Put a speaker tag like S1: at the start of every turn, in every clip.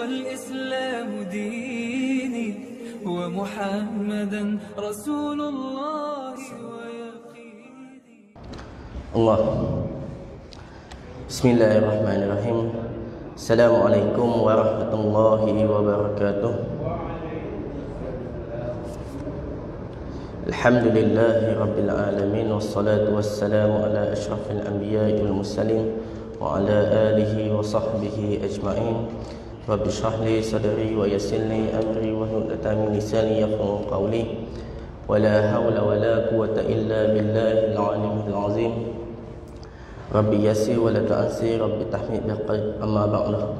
S1: والإسلام ديني ومحمدا رسول الله ويقيني.
S2: الله. بسم الله الرحمن الرحيم. السلام عليكم ورحمة الله وبركاته. الحمد لله رب العالمين والصلاة والسلام على أشرف الأنبياء والمرسلين وعلى آله وصحبه أجمعين. رب اشرح لي صدري ويسر لي أمري واحلل عقدة من لساني يفقهوا قولي ولا حول ولا قوة إلا بالله العلي العظيم. رب يسر ولا تعسر رب تحمid biqaid amma ba'du.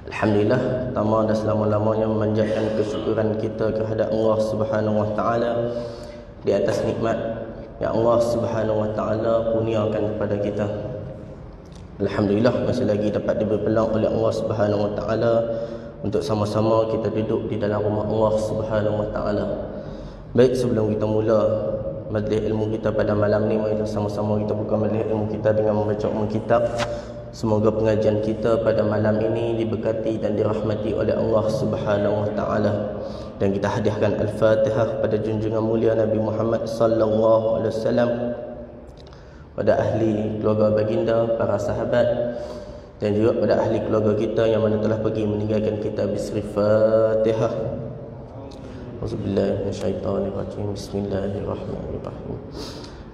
S2: Alhamdulillah, pertama dan selama-lamanya memanjatkan kesyukuran kita kehadap Allah Subhanahu wa taala di atas nikmat yang Allah Subhanahu wa taala kurniakan kepada kita. Alhamdulillah, masih lagi dapat diberi peluang oleh Allah Subhanahu wa taala untuk sama-sama kita duduk di dalam rumah Allah Subhanahu wa taala. Baik, sebelum kita mula majlis ilmu kita pada malam ni, mari sama-sama kita buka majlis ilmu kita dengan membaca kitab. Semoga pengajian kita pada malam ini diberkati dan dirahmati oleh Allah Subhanahu wa taala. Dan kita hadiahkan Al-Fatihah pada junjungan mulia Nabi Muhammad sallallahu alaihi wasallam, pada ahli keluarga baginda, para sahabat, dan juga pada ahli keluarga kita yang mana telah pergi meninggalkan kita. Bismillahirrahmanirrahim. Auzubillahi minasyaitonirrajim. Bismillahirrahmanirrahim.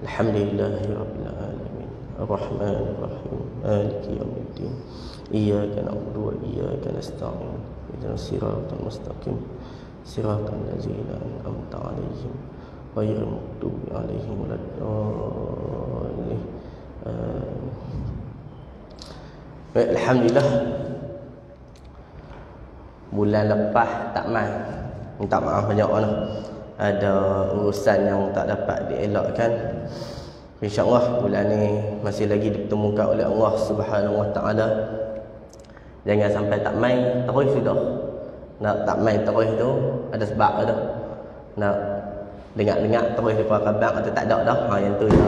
S2: Alhamdulillahirabbil alamin. Arrahmanirrahim. Maliki yaumiddin. Iyyaka na'budu wa iyyaka nasta'in. Ihdinas siratal mustaqim. Siratal ladzina an'amta 'alaihim ghairil maghdubi 'alaihim waladdallin. Baik, alhamdulillah, bulan lepas tak mai. Minta maaf banyak orang, ada urusan yang tak dapat dielakkan. InsyaAllah bulan ni masih lagi dipertemukan oleh Allah Subhanahu wa taala. Jangan sampai tak mai terus sudah. Nak tak mai terus tu ada sebab dah. Nak dengar-dengar terus daripada khabar atau tak ada dah. Yang tu je.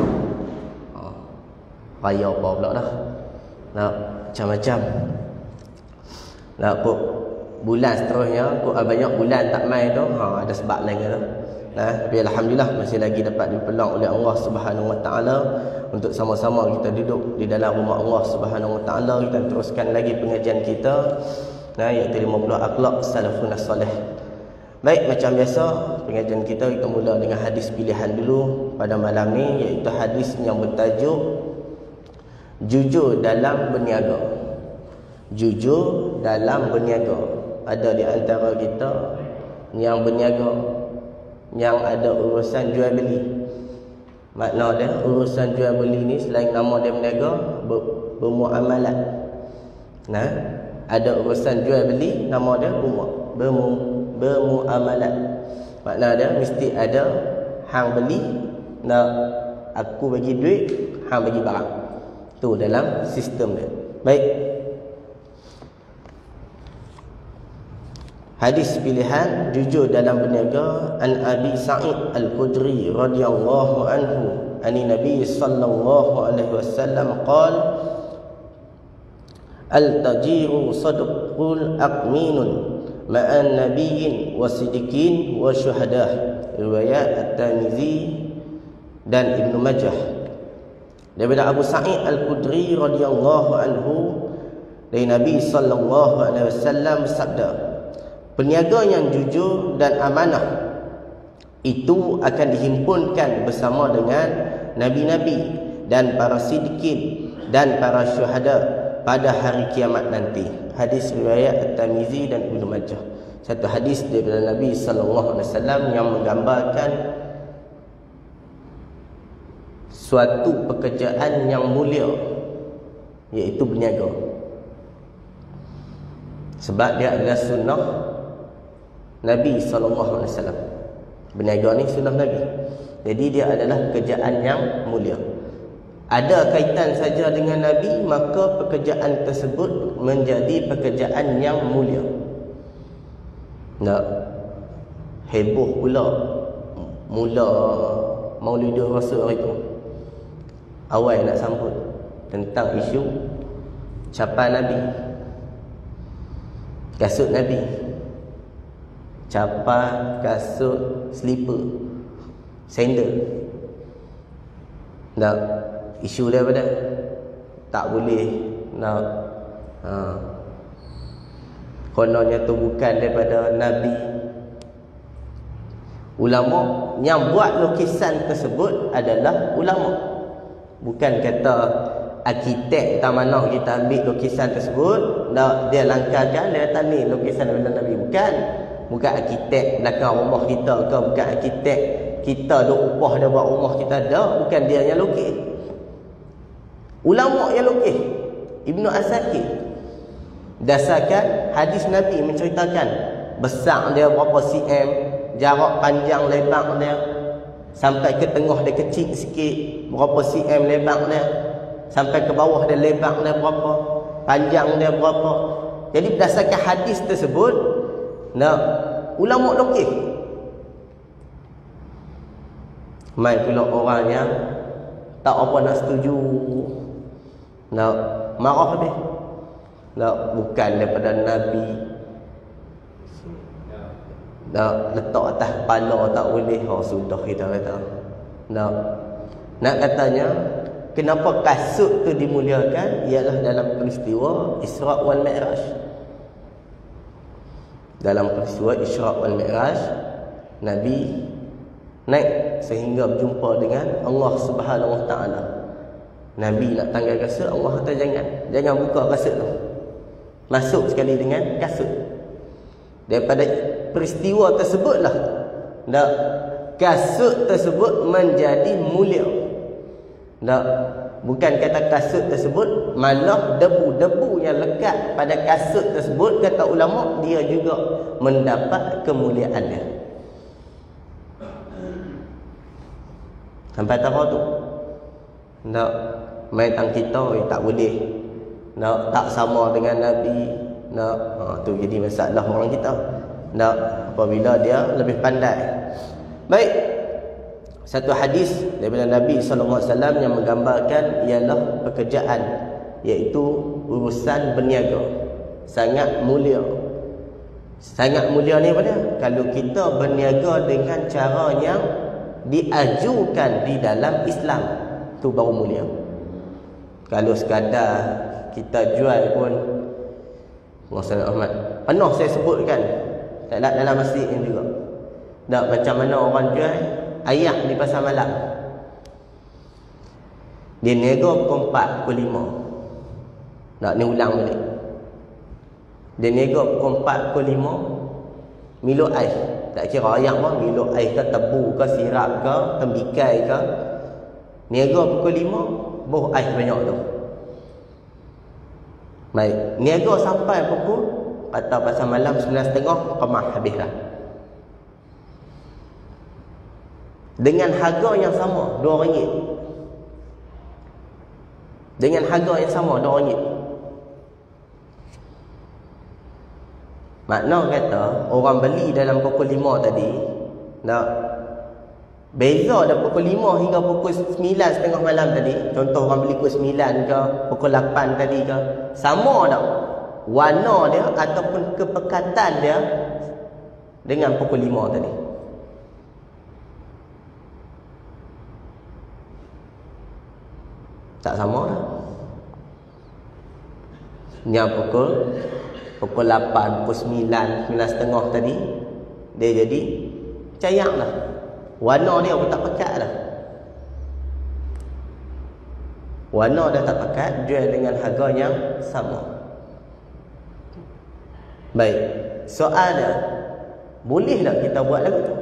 S2: Raya apa pula dah. Nak macam-macam. Nak kok bulan seterusnya, kok banyak bulan tak mai tu, ada sebab lain tu. Tapi alhamdulillah masih lagi dapat dipeluang oleh Allah Subhanahu wa taala untuk sama-sama kita duduk di dalam rumah Allah Subhanahu wa taala. Kita teruskan lagi pengajian kita, iaitu 50 akhlak salafun salih. Baik, macam biasa pengajian kita mula dengan hadis pilihan dulu pada malam ni, iaitu hadis yang bertajuk jujur dalam berniaga. Jujur dalam berniaga. Ada di antara kita yang berniaga, yang ada urusan jual beli. Makna dia urusan jual beli ni selain nama dia berniaga, bermuamalat. Ada urusan jual beli, nama dia bermuamalat. Makna dia mesti ada hang beli, nak aku bagi duit, hang bagi barang. Tu dalam sistem dia. Baik. Hadis pilihan jujur dalam berniaga, an Abi Sa'id Al-Khudri radhiyallahu anhu ani Nabi sallallahu alaihi wasallam qala al-tajiru sadqul aqminun ma'an nabiyyin wa siddiqin wa syuhadah. Riwayat At-Tirmizi dan Ibnu Majah. Daripada Abu Sa'id Al-Khudri radhiyallahu anhu, dari Nabi sallallahu alaihi wasallam bersabda, peniaga yang jujur dan amanah itu akan dihimpunkan bersama dengan nabi-nabi dan para siddiqin dan para syuhada pada hari kiamat nanti. Hadis riwayat At-Tirmizi dan Ibnu Majah. Satu hadis daripada Nabi sallallahu alaihi wasallam yang menggambarkan suatu pekerjaan yang mulia, iaitu berniaga. Sebab dia adalah sunnah Nabi SAW. Berniaga ni sunnah Nabi. Jadi dia adalah pekerjaan yang mulia. Ada kaitan saja dengan Nabi, maka pekerjaan tersebut menjadi pekerjaan yang mulia. Nak heboh pula mula Maulidur Rasul hari tu. Awal nak sambut tentang isu capai Nabi. kasut Nabi, capan, kasut, slipper, sandal. Tak, isu dia pada tak boleh nak kononnya tu bukan daripada Nabi. Ulama yang buat lukisan tersebut adalah ulama, bukan kata arkitek tak mana kita ambil lukisan tersebut nak dia langkarkan dia kata ni lukisan daripada Nabi. Bukan arkitek belakang rumah kita ke, bukan arkitek kita duk upah dia buat rumah kita, dah, bukan dia yang lukis, ulama yang lukis. Ibnu Asakir dasarkan hadis Nabi menceritakan besar dia berapa cm, jarak panjang lebar dia, sampai ke tengah dia kecil sikit berapa cm lebar dia, sampai ke bawah dia lebar dia berapa, panjang dia berapa. Jadi berdasarkan hadis tersebut, ulama lukis. Mai pula orang yang tak apa nak setuju, nak marah habis, nak bukan daripada Nabi, nak letak atas kepala tak boleh. Sudah kita kata nak katanya kenapa kasut tu dimuliakan ialah dalam peristiwa Isra' wal Mi'raj. Dalam peristiwa Isra' wal Mi'raj, Nabi naik sehingga berjumpa dengan Allah Subhanahu Wa Taala. Nabi nak tanggal kasut, Allah kata jangan buka kasut tu, masuk sekali dengan kasut. Daripada peristiwa tersebutlah kasut tersebut menjadi mulia. Bukan kata kasut tersebut, malah debu-debu yang lekat pada kasut tersebut, kata ulama, dia juga mendapat kemuliaan dia. Sampai tahu tu main tang kita tak boleh, tak sama dengan Nabi, tu jadi masalah orang kita. Apabila dia lebih pandai. Baik, satu hadis daripada Nabi SAW yang menggambarkan ialah pekerjaan, iaitu urusan berniaga. Sangat mulia. Sangat mulia ni apa dia? Kalau kita berniaga dengan cara yang diajukan di dalam Islam, tu baru mulia. Kalau sekadar kita jual pun, Rasulullah Ahmad pernah saya sebutkan dalam masjid ini juga, macam mana orang jual ayam di pasar malam. Dia niaga pukul 4, pukul 5. Ni ulang balik. Dia niaga pukul 4, pukul 5, minum air. Tak kira ayam pun, minum air ke, tebu ke, sirap ke, tembikai ke. Niaga pukul 5, buh air banyak tu. Baik, niaga sampai pukul atau pasal malam 9.30, kemah habislah. Dengan harga yang sama, RM2. Dengan harga yang sama, RM2. Makna kata orang beli dalam pukul 5 tadi, beza dah pukul 5 hingga pukul 9.30 malam tadi. Contoh orang beli pukul 9 ke, pukul 8 tadi ke, sama tak warna dia ataupun kepekatan dia dengan pukul 5 tadi? Tak sama dah. Yang pukul 8, pukul 9, 9.30 tadi, dia jadi cayak lah. Warna dia pun tak pekat lah. Warna dah tak pekat, jual dengan harga yang sama. Baik, soal dia, boleh tak kita buat lagu tu?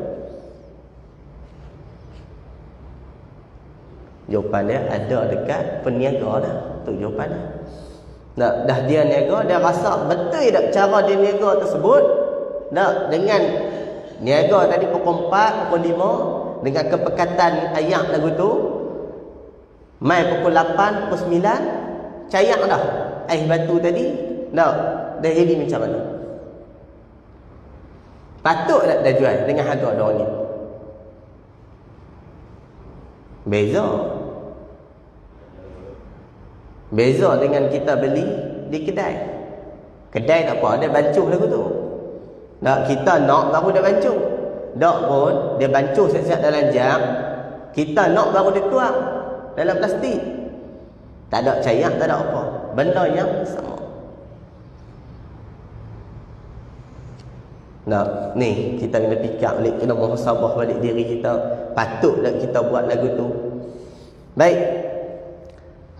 S2: Jawapan dia ada dekat peniaga dah. Tu jawapan dia. Dah dia niaga, dia rasa betul tak cara dia niaga tersebut. Dengan niaga tadi pukul 4, pukul 5, dengan kepekatan ayat lagu tu, mai pukul 8, pukul 9, cayak dah air batu tadi. Dah jadi macam mana? Patut tak dah jual dengan harga RM2? Beza dengan kita beli di kedai. Kedai tak apa, dia bancuh lagu tu. Nak kita nak baru dia bancuh. Tak pun dia bancuh siap-siap dalam jam. Kita nak baru dia tuang dalam plastik. Tak ada cair, tak ada apa. Benda yang sama. Nah, ni kita kena fikir balik, kena muhasabah balik diri kita. Patut tak kita buat lagu tu? Baik.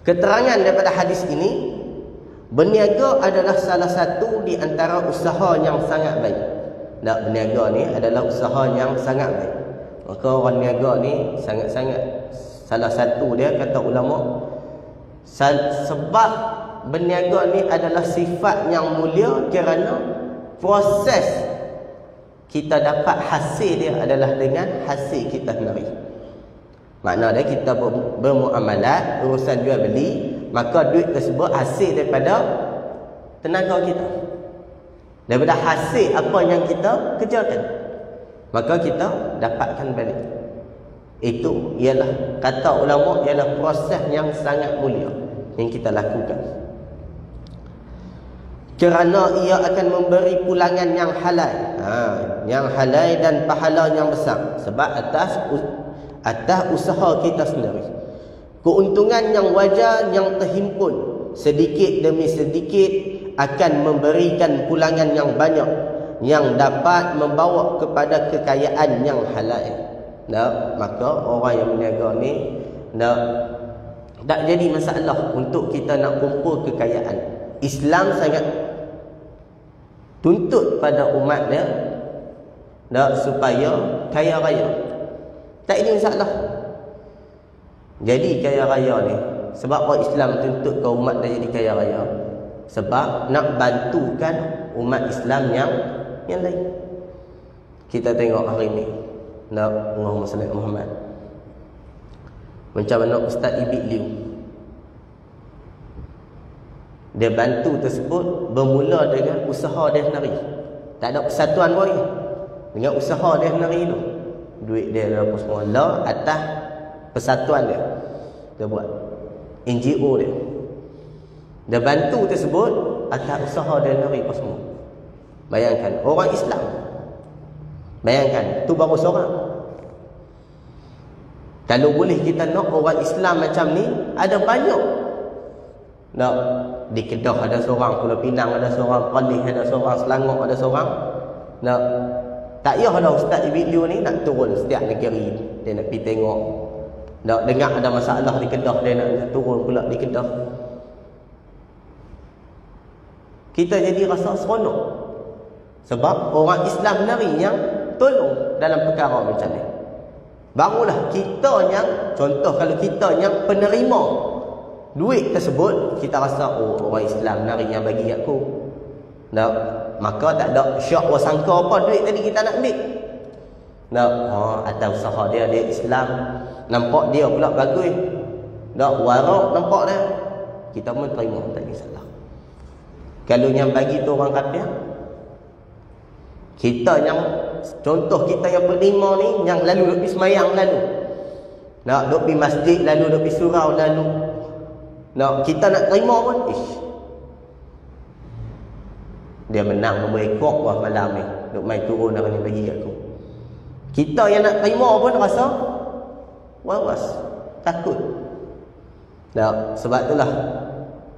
S2: Keterangan daripada hadis ini, berniaga adalah salah satu di antara usaha yang sangat baik. Nah, berniaga ni adalah usaha yang sangat baik. Maka orang niaga ni sangat-sangat, salah satu dia kata ulama, sebab berniaga ni adalah sifat yang mulia kerana proses kita dapat hasil dia adalah dengan hasil kita sendiri. Makna dia kita bermuamalat, urusan jual beli, maka duit tersebut hasil daripada tenaga kita, daripada hasil apa yang kita kerjakan, maka kita dapatkan balik. Itu ialah, kata ulama, ialah proses yang sangat mulia yang kita lakukan, kerana ia akan memberi pulangan yang halal, yang halal dan pahala yang besar, sebab atas usaha kita sendiri. Keuntungan yang wajar yang terhimpun sedikit demi sedikit akan memberikan pulangan yang banyak yang dapat membawa kepada kekayaan yang halal. Nah, maka orang yang berniaga ni tak jadi masalah untuk kita nak kumpul kekayaan. Islam sangat tuntut pada umat dia supaya kaya raya. Tak ada masalah. Jadi kaya raya ni, sebab apa Islam tuntut ke umat dia jadi kaya raya? Sebab nak bantukan umat Islam yang lain. Kita tengok hari ni, Allahumma salli ala Muhammad, macam mana Ustaz Ibik Liu, dia bantu tersebut bermula dengan usaha dia sendiri. Tak ada persatuan pun. Dengan usaha dia sendiri tu, duit dia apa semua lah atas persatuan dia. Dia buat NGO dia. Dia bantu tersebut atas usaha dia sendiri apa semua. Bayangkan orang Islam. Bayangkan tu baru seorang. Kalau boleh kita nak orang Islam macam ni, ada banyak. Nak di Kedah ada seorang, Pulau Pinang ada seorang, Perlis ada seorang, Selangor ada seorang. Nak tak payah ada Ustaz Ibik Liu ni nak turun setiap negeri dia nak pergi tengok. Nak dengar ada masalah di Kedah, dia nak turun pula di Kedah. Kita jadi rasa seronok sebab orang Islam sendiri yang tolong dalam perkara macam ni. Barulah kita yang, contoh kalau kita yang penerima duit tersebut, kita rasa orang Islam nari yang bagi aku. Nak, maka tak ada syak wasangka apa duit tadi kita nak ambil. Nak, atas usaha dia Islam, nampak dia pula bagus. Nak warak nampak dia. Kita pun terima, tak ada salah. Kalau yang bagi tu orang kafir, kita yang, contoh kita yang penerima ni, yang lalu duk pergi semayang lalu, nak duk pergi masjid lalu, duk pergi surau lalu, nak kita nak terima pun, dia menang nombor ekor wah malam ni, duk main turun apa ni bagi aku. Kita yang nak terima pun rasa was-was, takut. Nah, sebab itulah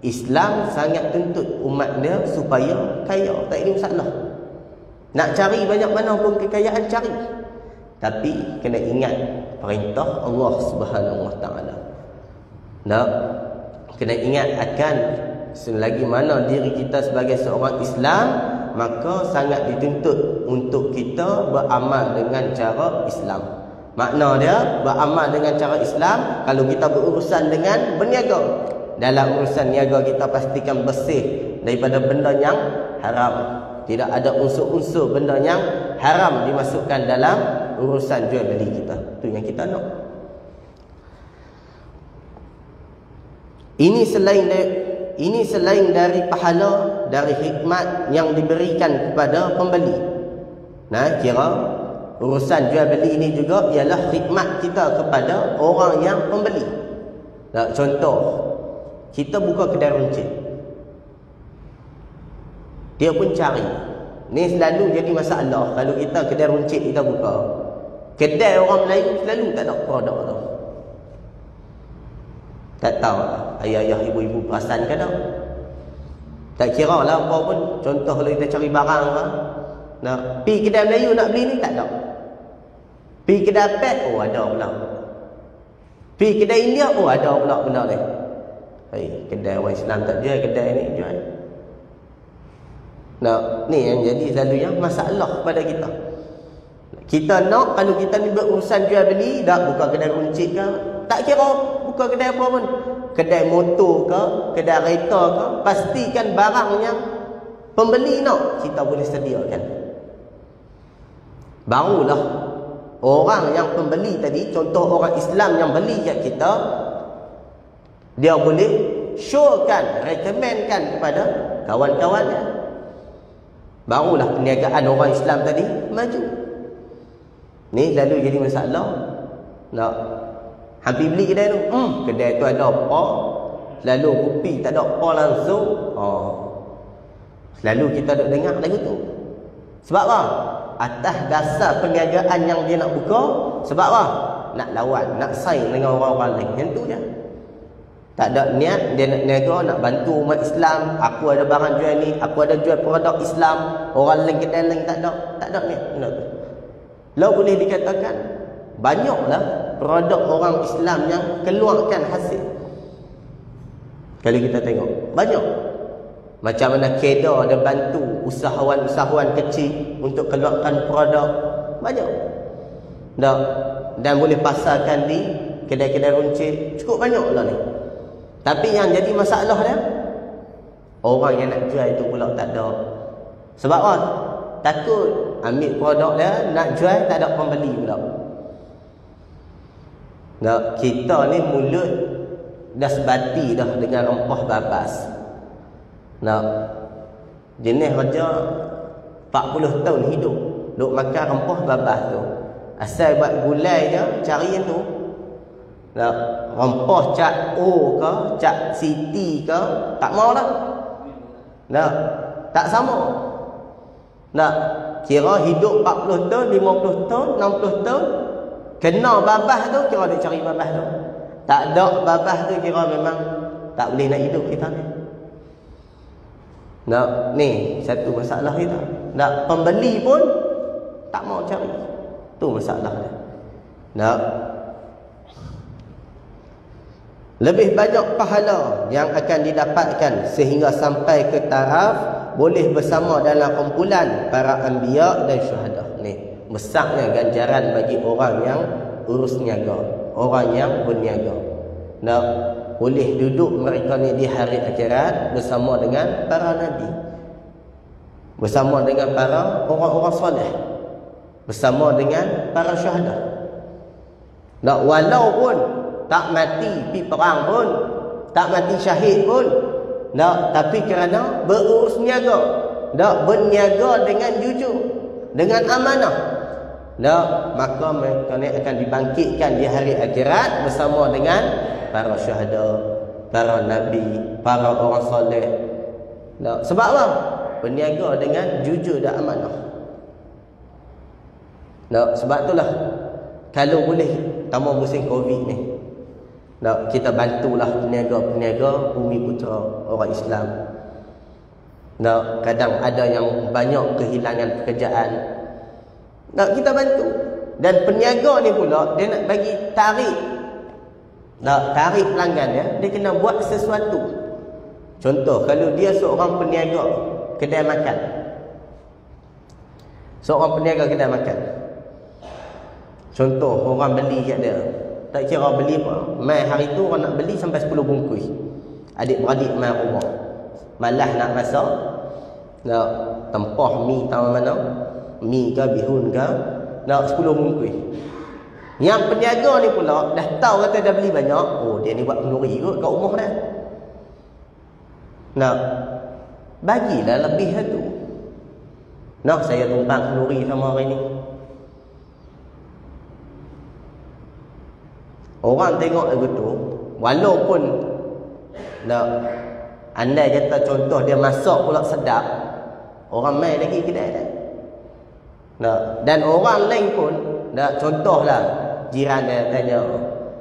S2: Islam sangat tuntut umat dia supaya kaya, tak ada masalah. Nak cari banyak mana pun kekayaan cari, tapi kena ingat perintah Allah Subhanahu Wa Taala. Nak kena ingat akan selagi mana diri kita sebagai seorang Islam, maka sangat dituntut untuk kita beramal dengan cara Islam. Makna dia beramal dengan cara Islam. Kalau kita berurusan dengan berniaga, dalam urusan niaga kita pastikan bersih daripada benda yang haram. Tidak ada unsur-unsur benda yang haram dimasukkan dalam urusan jual beli kita. Itu yang kita nak. Ini selain dari pahala, dari hikmat yang diberikan kepada pembeli. Nah, kira urusan jual beli ini juga ialah hikmat kita kepada orang yang pembeli. Nah, contoh, kita buka kedai runcit. Dia pun cari. Ni selalu jadi masalah kalau kita kedai runcit kita buka. Kedai orang Melayu selalu tak ada produk tu. Tak tahu ayah-ayah ibu-ibu perasan ke tak? Tak kira lah apa pun. Contoh kalau kita cari barang lah, nak pergi kedai Melayu nak beli ni tak ada. Pergi kedai pet, oh ada pula. Pergi kedai India, oh ada pula benda ni. Hei, kedai orang Islam tak jual, kedai ni jual. Nah, ni yang jadi selalunya masalah pada kita. Kita nak kalau kita ni berurusan jual beli, dah buka kedai runcit ke, tak kira buka kedai apa pun. Kedai motor ke, kedai kereta ke, pastikan barang yang pembeli nak kita boleh sediakan. Barulah orang yang pembeli tadi, contoh orang Islam yang beli kat kita, dia boleh showkan, recommendkan kepada kawan-kawannya. Barulah perniagaan orang Islam tadi maju. Ni lalu jadi masalah. Nak hampir beli kedai tu, kedai tu ada apa, lalu kopi tak ada apa langsung. Selalu kita duk dengar lagu tu. Sebab apa? Atas dasar perniagaan yang dia nak buka. Sebab apa? Nak lawan, nak saing dengan orang-orang lain. Yang tu je. Tak ada niat dia nak niaga, nak bantu umat Islam. Aku ada barang jual ni, aku ada jual produk Islam. Orang lain kedai lain tak ada. Tak ada niat benda tu. Lalu boleh dikatakan banyaklah produk orang Islam yang keluarkan hasil. Kalau kita tengok, banyak. Macam mana Kedah ada bantu usahawan-usahawan kecil untuk keluarkan produk. Banyak. Dan boleh pasarkan di kedai-kedai runcit. Cukup banyak lah ni. Tapi yang jadi masalah dia, orang yang nak jual itu pula tak ada. Sebab apa? Takut ambil produk dia, nak jual tak ada pembeli pula. Kita ni mulut dah sebati dah dengan rempah babas. Jenis raja 40 tahun hidup duk makan rempah babas tu. Asal buat gulai je cari yang tu. Rempah Cak O ke, Cak Siti ke, tak mau lah. Tak sama. Kira hidup 40 tahun, 50 tahun, 60 tahun, kena babas tu, kira dia cari babas tu. Tak ada babas tu, kira memang tak boleh nak hidup kita ni. Ni satu masalah kita. Pembeli pun tak mau cari. Tu masalah dia. Lebih banyak pahala yang akan didapatkan sehingga sampai ke taraf boleh bersama dalam kumpulan para anbiya dan syuhada. Ni besarnya ganjaran bagi orang yang urus niaga, orang yang berniaga. Boleh duduk mereka ni di hari akhirat bersama dengan para nabi, bersama dengan para orang-orang soleh, bersama dengan para syuhada. Walaupun tak mati pergi perang pun, tak mati syahid pun, tapi kerana berurus niaga, berniaga dengan jujur, dengan amanah, maka mereka ni akan dibangkitkan di hari akhirat bersama dengan para syuhada, para nabi, para orang soleh. Sebab apa? Berniaga dengan jujur dan amanah. Sebab itulah kalau boleh tambah musim Covid ni, kita bantulah peniaga-peniaga Bumi Putra orang Islam. Kadang ada yang banyak kehilangan pekerjaan, kita bantu. Dan peniaga ni pula dia nak bagi tarik, tarik pelanggan dia kena buat sesuatu. Contoh, kalau dia seorang peniaga kedai makan, contoh orang beli kat dia, tak kira beli apa, mai hari tu orang nak beli sampai 10 bungkus. Adik-beradik mai rumah, malas nak masak, tempah mi tahu mana, mi ke bihun ke, 10 bungkus. Yang peniaga ni pula dah tahu kata dah beli banyak, dia ni buat kenduri kot kat rumah dah. Bagilah lebih tu. Saya tumpang kenduri sama hari ni. Orang tengok lagu tu, walaupun andai kata contoh dia masak pula sedap, Orang mai lagi kedai dah. Nah, dan orang lain pun, contohlah jiran dia tanya,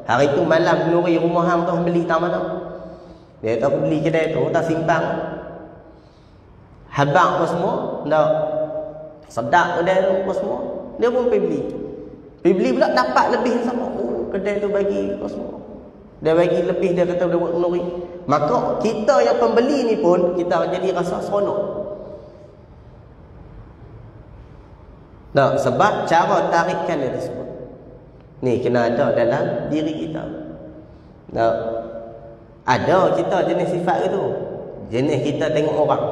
S2: hari tu malam kenduri rumah hang tu beli tak mana? Dia kata aku beli kedai tu, tak simpang. Habang apa semua, sedap kedai tu apa semua. Dia pun pergi beli. Pergi beli pula dapat lebih sama. Oh, kedai tu bagi apa semua. Dia bagi lebih, dia kata dia buat kenduri. Maka kita yang pembeli ni pun kita jadi rasa seronok. Nah, sebab cara tarikan dia tersebut ni kena ada dalam diri kita. Nah, ada kita jenis sifat itu. Jenis kita tengok orang.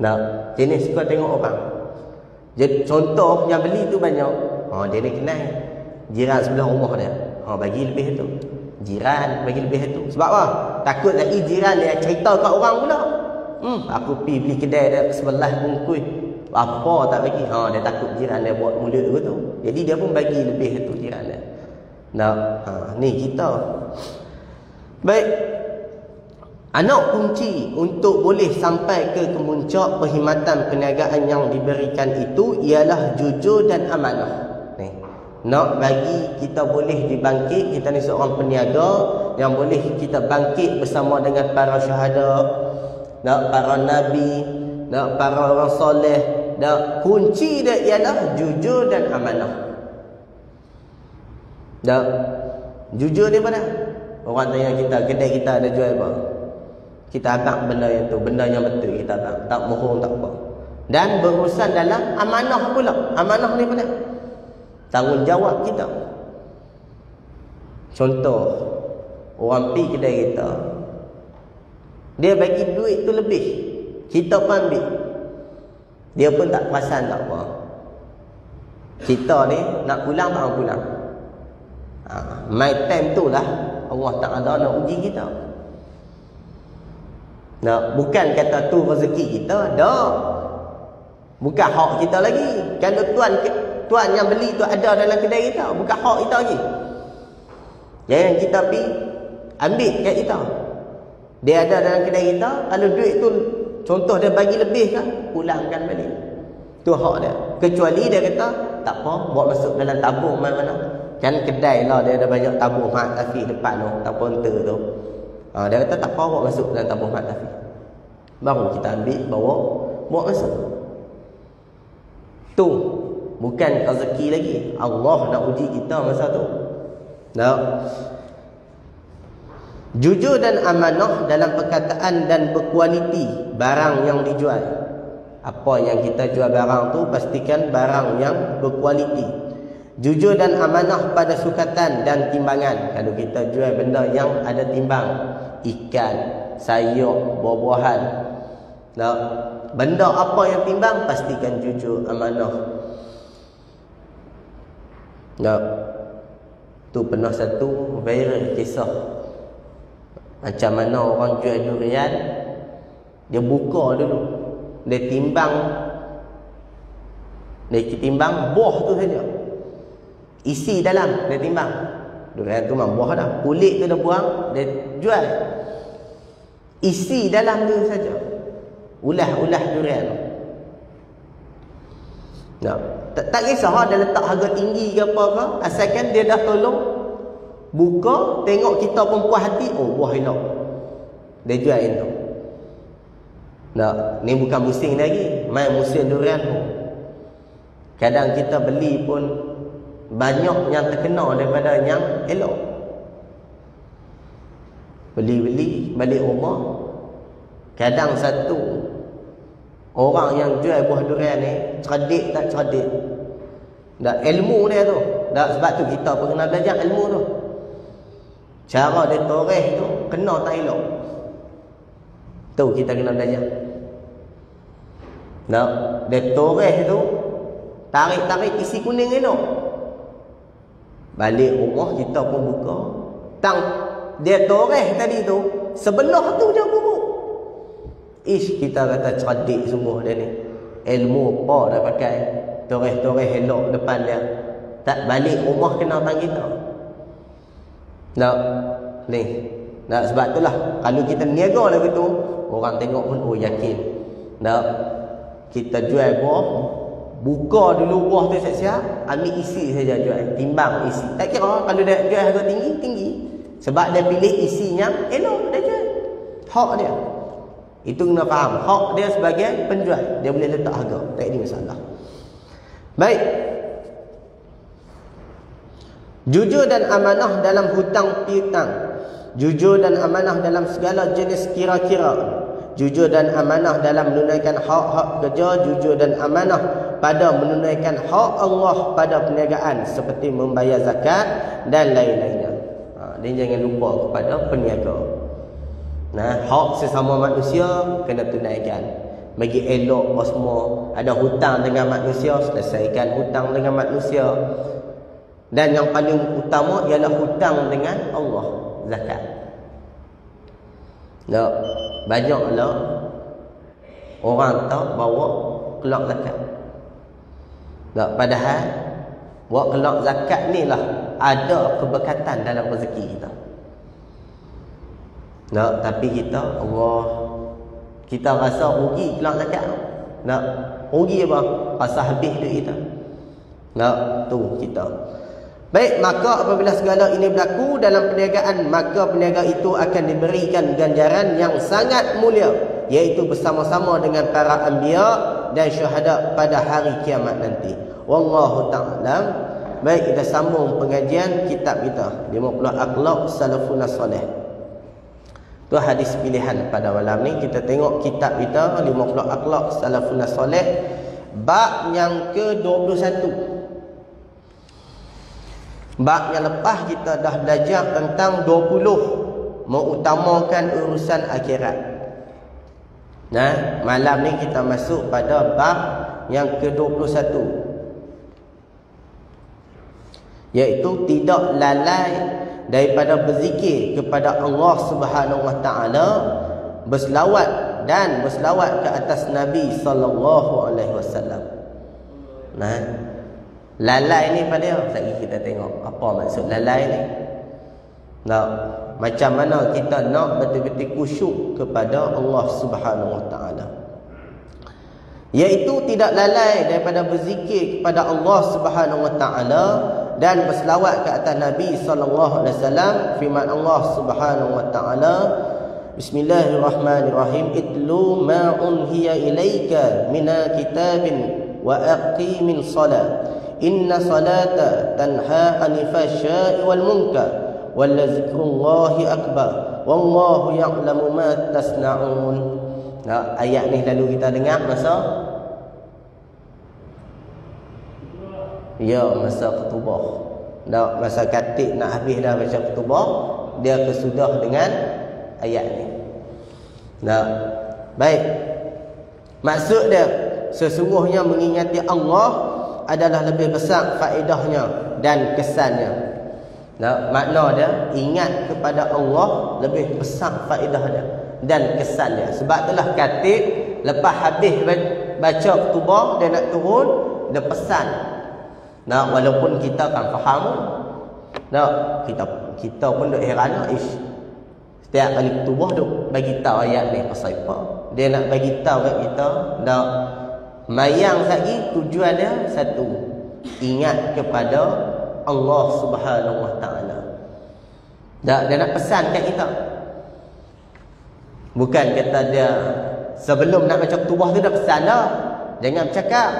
S2: Nah, jenis suka tengok orang. Jadi contoh yang beli tu banyak. Dia ni kenal jiran sebelah rumah dia. Bagi lebih tu. Jiran bagi lebih tu. Sebab apa? Takut lagi jiran dia cerita kat orang pula. Aku pergi beli kedai dia sebelah bungkus. Apa tak bagi? Dia takut jiran dia buat mulut tu. Jadi dia pun bagi lebih tu jiran dia. Ni kita. Baik. Anak kunci untuk boleh sampai ke kemuncak perkhidmatan perniagaan yang diberikan itu ialah jujur dan amanah. Ni. Nak bagi kita boleh dibangkit, kita ni seorang peniaga yang boleh kita bangkit bersama dengan para syuhada, para nabi, para orang soleh. Kunci dia ialah jujur dan amanah. Jujur ni mana? Orang tanya kita, kedai kita ada jual apa? Kita abang benda yang tu, benda yang betul kita abang, tak bohong tak apa. Dan berurusan dalam amanah pula. Amanah ni mana? Tanggungjawab kita. Contoh, orang pergi kedai kita, dia bagi duit tu lebih, kita pun ambil. Dia pun tak perasan tak apa. Kita ni nak pulang tak nak pulang. My time tu lah Allah Ta'ala nak uji kita. Bukan kata tu rezeki kita, dah. Bukan hak kita lagi. Kalau tuan yang beli tu ada dalam kedai kita, bukan hak kita lagi. Jangan kita pergi ambil kat kita. Dia ada dalam kedai kita, kalau duit tu contoh dia bagi lebih kan, pulangkan balik. Tu hak dia. Kecuali dia kata tak apa, buat masuk dalam tabung mana-mana. Kan kedai lah dia ada banyak tabung mat tafi depan tu, tabung ter tu. Dia kata tak apa, buat masuk dalam tabung mat tafi. Baru kita ambil, bawa masuk. Tu bukan rezeki lagi. Allah nak uji kita masa tu. Jujur dan amanah dalam perkataan dan berkualiti barang yang dijual. Apa yang kita jual barang tu, pastikan barang yang berkualiti. Jujur dan amanah pada sukatan dan timbangan. Kalau kita jual benda yang ada timbang, ikan, sayur, buah-buahan, benda apa yang timbang, pastikan jujur, amanah. Tu pernah satu viral kisah. Macam mana orang jual durian, dia buka dulu, dia timbang buah tu saja, isi dalam dia timbang. Durian tu memang buah dah, kulit tu dah buang, dia jual. Isi dalam tu saja, ulah durian. Tak kisah dia letak harga tinggi ke apa, asalkan dia dah tolong buka, tengok kita pun puas hati, buah elok, dia jual itu. Ni bukan musim lagi, main musim durian pun. Kadang kita beli pun banyak yang terkenal daripada yang elok. Beli balik rumah, kadang satu orang yang jual buah durian ni cerdik tak cerdik, ilmu dia tu. Sebab tu kita pun kena belajar ilmu tu. Cara dia toreh tu kena tak elok, tu kita kena belajar. Dia toreh tu tarik isi kuning elok, balik rumah kita pun buka, dia toreh tadi tu sebelah tu je buruk. Kita kata cerdik semua dia ni, ilmu apa dah pakai, toreh elok depan dia, tak balik rumah kena tang kita. Sebab itulah kalau kita niaga lagi tu, orang tengok pun yakin Tak, kita jual buah, buka dulu buah tu siap-siap, ambil isi saja jual, timbang isi. Tak kira kalau dia jual harga tinggi, sebab dia pilih isi yang elok dia jual. Hak dia. Itu kena faham. Hak dia sebagai penjual, dia boleh letak harga. Tak ada masalah. Baik. Jujur dan amanah dalam hutang piutang. Jujur dan amanah dalam segala jenis kira-kira. Jujur dan amanah dalam menunaikan hak-hak kerja. Jujur dan amanah pada menunaikan hak Allah pada perniagaan seperti membayar zakat dan lain-lainnya. Dia jangan lupa kepada peniaga. Nah, hak sesama manusia kena tunaikan. Bagi elok apa semua. Ada hutang dengan manusia, selesaikan hutang dengan manusia. Dan yang paling utama ialah hutang dengan Allah, zakat. Tak, banyaklah orang tak bawa kelak zakat. Tak, padahal buat kelak zakat ni lah ada keberkatan dalam rezeki kita. Tak, tapi kita rasa rugi kelak zakat. Tak, rugi apa? Rasa habis duit kita. Tak, tu kita. Baik, maka apabila segala ini berlaku dalam perniagaan, maka peniaga itu akan diberikan ganjaran yang sangat mulia, iaitu bersama-sama dengan para anbiya dan syuhada pada hari kiamat nanti. Wallahu ta'ala. Baik, kita sambung pengajian kitab kita 50 akhlak salafun salih. Tu hadis pilihan pada malam ni. Kita tengok kitab kita 50 akhlak salafun salih, bab yang ke-21. Bab yang lepas kita dah belajar tentang 20 mengutamakan urusan akhirat. Nah, malam ni kita masuk pada bab yang ke-21, iaitu tidak lalai daripada berzikir kepada Allah Subhanahu wa taala, berselawat dan berselawat ke atas Nabi sallallahu alaihi wasallam. Nah, lalai ni pada dia. Lagi kita tengok apa maksud lalai ni. Nak macam mana kita nak betul-betul khusyuk kepada Allah Subhanahu wa taala, iaitu tidak lalai daripada berzikir kepada Allah Subhanahu wa taala dan berselawat ke atas Nabi sallallahu alaihi wasallam. Firman Allah Subhanahu wa taala, Bismillahirrahmanirrahim, itlu ma unhiya ilaika minal kitabin wa aqimin salat inna salata tanha 'anil fahsya'i wal munkar wa lazikrullahi akbar wallahu ya'lamu ma tasna'un. Nah, ayat ni lalu kita dengar masa masa ketubah. Nah, masa katik nak habis dah baca ketubah, dia kesudah dengan ayat ni. Nah, baik. Maksud dia, sesungguhnya mengingati Allah adalah lebih besar faedahnya dan kesannya. Nah, makna dia ingat kepada Allah lebih besar faedah dia dan kesannya. Sebab itulah Khatib lepas habis baca ketubah dia nak turun, dia pesan. Nah, walaupun kita kan faham, nah, kita pun duk heran, setiap kali ketubah duk bagi tahu ayat ni pasal apa. Dia nak bagi tahu kat kita, dah mayang lagi tujuan dia satu, ingat kepada Allah Subhanahu wa taala. Dia nak pesan kat kita. Bukan kata dia sebelum nak baca ketubah tu dah pesan dah. Jangan bercakap.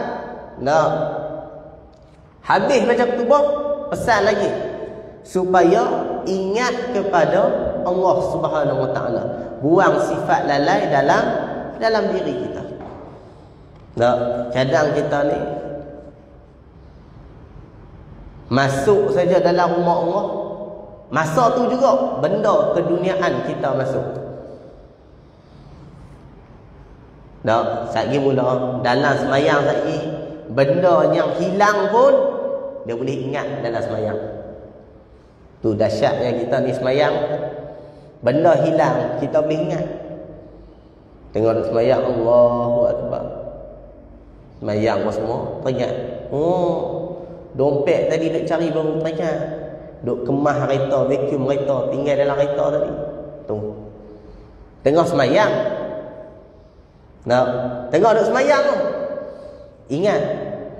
S2: Nah, habis baca ketubah pesan lagi supaya ingat kepada Allah Subhanahu wa taala. Buang sifat lalai dalam diri kita. Nah, kadang kita ni masuk saja dalam rumah Allah, masa tu juga benda keduniaan kita masuk. Dah, satgi mula dalam semayang satgi, benda yang hilang pun dia boleh ingat dalam semayang. Tu dahsyatnya kita ni semayang, benda hilang kita boleh ingat. Tengok semayang, Allahu Akbar, semayang pun semua teringat. Dompet tadi duk cari baru teringat. Duk kemah kereta, vacuum kereta, tinggal dalam kereta tadi. Tu tengah semayang. Nak tengok duk semayang tu. Ingat,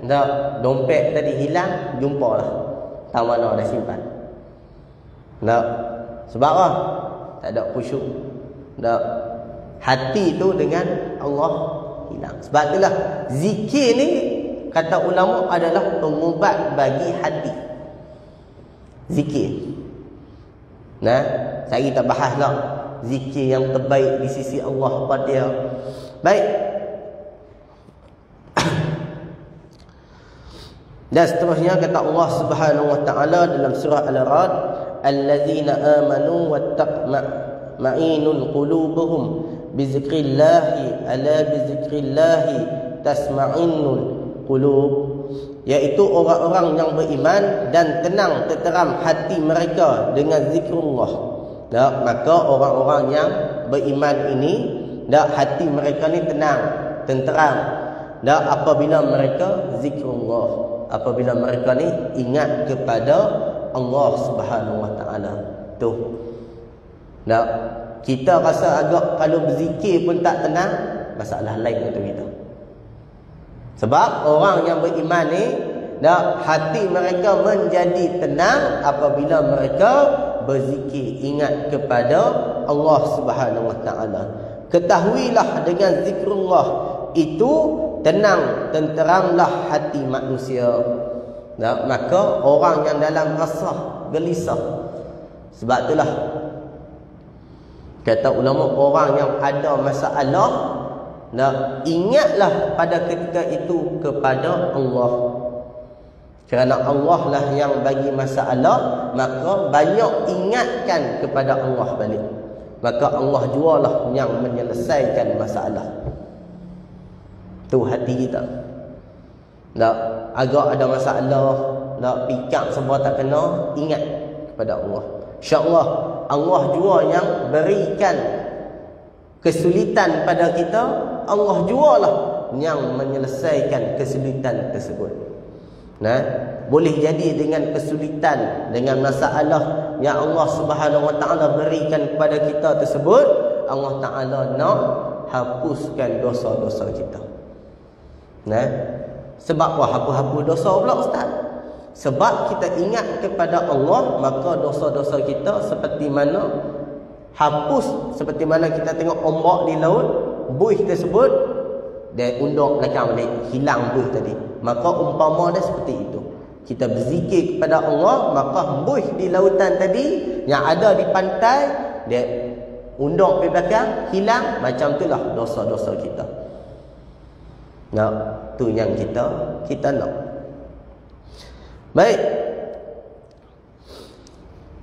S2: nak dompet tadi hilang, jumpalah. Tahu mana dah simpan. Nak sebab apa? Tak ada khusyuk. Nak hati tu dengan Allah hilang. Sebab itulah zikir ni kata ulama adalah pengubat bagi hati. Zikir. Nah, saya kita bahaslah zikir yang terbaik di sisi Allah pada dia. Baik. Dan seterusnya kata Allah Subhanahu wa taala dalam surah Al-Ra'd, allazina amanu wattaqma'inun qulubuhum bizikrillahi ala bizikrillahi tasma'innul qulub, iaitu orang-orang yang beriman dan tenang tenteram hati mereka dengan zikrullah. Nah, maka orang-orang yang beriman ini hati mereka ni tenang, tenteram. Apabila mereka zikrullah, apabila mereka ni ingat kepada Allah Subhanahu wa taala. Tu. Kita rasa agak kalau berzikir pun tak tenang, masalah lain untuk kita. Sebab orang yang beriman ni hati mereka menjadi tenang apabila mereka berzikir, ingat kepada Allah Subhanahu wa taala. Ketahuilah dengan zikrullah itu tenang tenteramlah hati manusia. Maka orang yang dalam rasa gelisah, sebab itulah kata ulama, orang yang ada masalah, ingatlah pada ketika itu kepada Allah. Kerana Allah lah yang bagi masalah, maka banyak ingatkan kepada Allah balik. Maka Allah jualah yang menyelesaikan masalah. Tu hati kita. Agak ada masalah, pikap semua tak kena, ingat kepada Allah. InsyaAllah Allah jua yang berikan kesulitan pada kita, Allah jualah yang menyelesaikan kesulitan tersebut. Boleh jadi dengan kesulitan, dengan masalah yang Allah Subhanahu wa taala berikan kepada kita tersebut, Allah Taala nak hapuskan dosa-dosa kita. Sebab apa hapus-hapus dosa pula Ustaz? Sebab kita ingat kepada Allah, maka dosa-dosa kita seperti mana hapus, seperti mana kita tengok ombak di laut, buih tersebut dia undur belakang balik, hilang buih tadi. Maka umpama dia seperti itu. Kita berzikir kepada Allah, maka buih di lautan tadi yang ada di pantai dia undur ke belakang, hilang. Macam itulah dosa-dosa kita. Tu yang kita nak. Baik.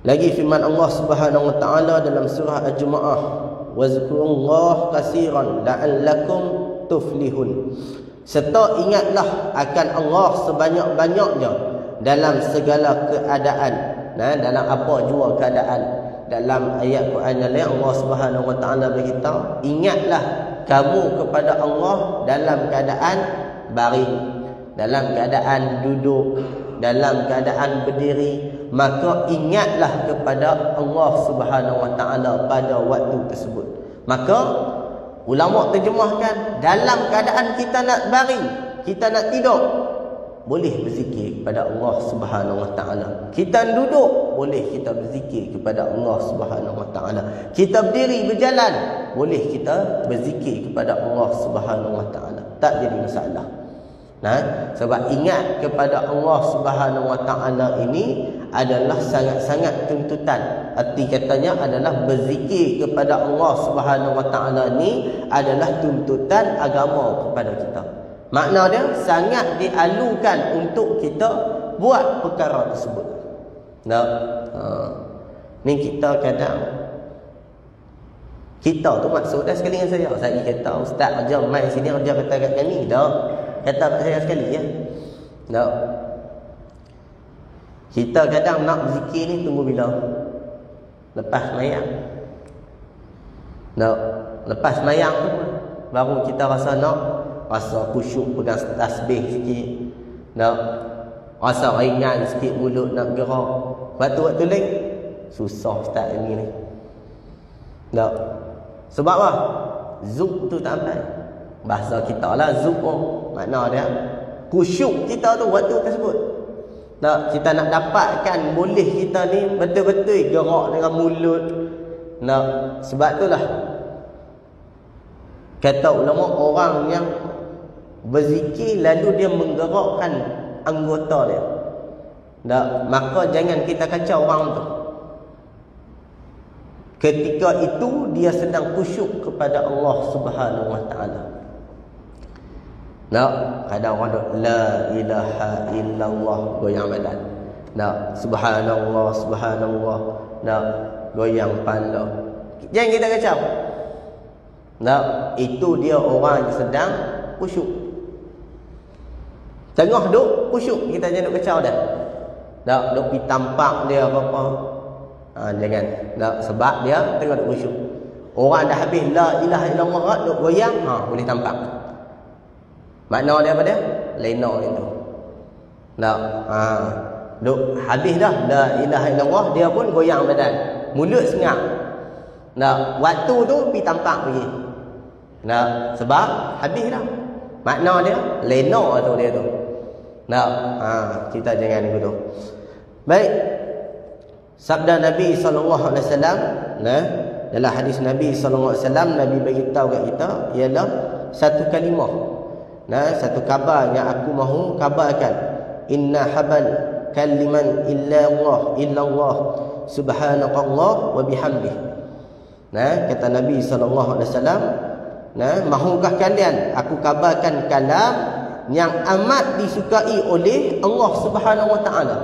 S2: Lagi firman Allah Subhanahu wa taala dalam surah Al-Jumu'ah, wazkurullaha katsiran la'allakum tuflihun. Serta ingatlah akan Allah sebanyak-banyaknya dalam segala keadaan. Dalam apa jua keadaan. Dalam ayat Quran yang lain Allah Subhanahu wa taala beritahu, ingatlah kamu kepada Allah dalam keadaan baring, dalam keadaan duduk, dalam keadaan berdiri. Maka ingatlah kepada Allah Subhanahu wa taala pada waktu tersebut. Maka ulama terjemahkan, dalam keadaan kita nak baring, kita nak tidur, boleh berzikir kepada Allah Subhanahu wa taala. Kita duduk, boleh kita berzikir kepada Allah Subhanahu wa taala. Kita berdiri berjalan, boleh kita berzikir kepada Allah Subhanahu wa taala. Tak jadi masalah. Sebab ingat kepada Allah Subhanahu wa taala ini adalah sangat-sangat tuntutan. Arti katanya adalah berzikir kepada Allah Subhanahu wa taala ni adalah tuntutan agama kepada kita. Makna dia sangat dialukan untuk kita buat perkara tersebut. Ni kita kadang, kita tu maksud dah sekali dengan saya kata ustaz ajar mai sini, ajar kata kat kami dah, kata kat saya sekali ya. Kita kadang nak berzikir ni tunggu bila? Lepas sembahyang. Lepas sembahyang tu baru kita rasa nak, rasa khusyuk, pegang tasbih sikit, nak rasa ringan sikit mulut nak gerak. Waktu lain susah start ni. Sebab apa? Zuk tu tak sampai. Bahasa kita lah zu'ur. Makna dia khusyuk kita tu waktu tersebut. Nak kita nak dapatkan boleh kita ni betul-betul gerak dengan mulut. Nak sebab itulah kata ulama, orang yang berzikir lalu dia menggerakkan anggota dia. Nak maka jangan kita kacau orang tu. Ketika itu dia sedang khusyuk kepada Allah Subhanahu wa taala. Nak kadang orang duk la ilaha illallah goyang badan. Nak subhanallah subhanallah, nak goyang kepala. Jangan kita kacau. Nak itu dia orang yang sedang khusyuk. Tengah duk khusyuk, kita jangan duk kacau dah. Nak duk pi tampak dia apa-apa. Jangan. Nak sebab dia tengah duk khusyuk. Orang dah habis la ilaha illallah duk goyang, boleh tampak. Makna dia apa dia? Lena itu. Nak duk habis dah la ilaha illallah, dia pun goyang badan. Mulut sengak. Nak waktu tu pi tampak pergi. Nak sebab habis dah. Makna dia lena tu dia tu. Nak kita jangan begitu. Baik. Sabda Nabi sallallahu alaihi wasallam, dalam hadis Nabi sallallahu alaihi wasallam, Nabi bagi tahu kat kita ialah satu kalimah. Satu kabar yang aku mahu kabarkan. Inna habal kaliman illallah subhanallah wa bihamdih. Kata Nabi sallallahu alaihi wasallam, mahukah kalian aku kabarkan kalam yang amat disukai oleh Allah Subhanahu wa taala,